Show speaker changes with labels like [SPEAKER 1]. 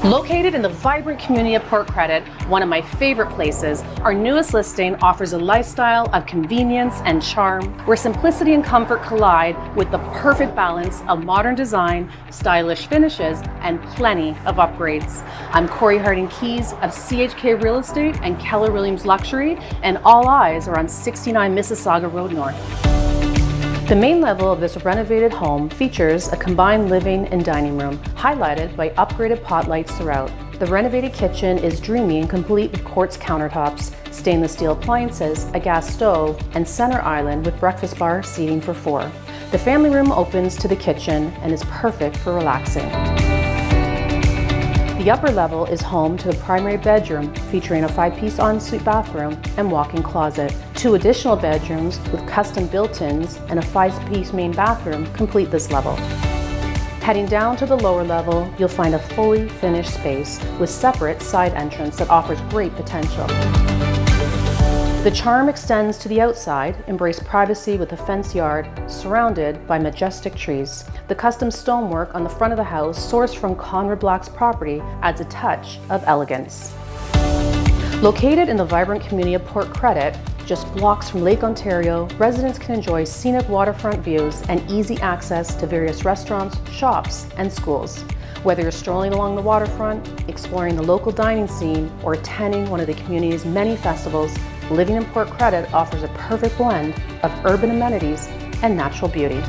[SPEAKER 1] Located in the vibrant community of Port Credit, one of my favorite places, our newest listing offers a lifestyle of convenience and charm where simplicity and comfort collide with the perfect balance of modern design, stylish finishes, and plenty of upgrades. I'm Corey Harding-Keys of CHK Real Estate and Keller Williams Luxury, and all eyes are on 69 Mississauga Rd N. The main level of this renovated home features a combined living and dining room, highlighted by upgraded pot lights throughout. The renovated kitchen is dreamy and complete with quartz countertops, stainless steel appliances, a gas stove, and center island with breakfast bar seating for 4. The family room opens to the kitchen and is perfect for relaxing. The upper level is home to the primary bedroom, featuring a 5-piece ensuite bathroom and walk-in closet. 2 additional bedrooms with custom built-ins and a 5-piece main bathroom complete this level. Heading down to the lower level, you'll find a fully finished space with separate side entrance that offers great potential. The charm extends to the outside, embrace privacy with a fenced yard surrounded by majestic trees. The custom stonework on the front of the house, sourced from Conrad Black's property, adds a touch of elegance. Located in the vibrant community of Port Credit, just blocks from Lake Ontario, residents can enjoy scenic waterfront views and easy access to various restaurants, shops, and schools. Whether you're strolling along the waterfront, exploring the local dining scene, or attending one of the community's many festivals, living in Port Credit offers a perfect blend of urban amenities and natural beauty.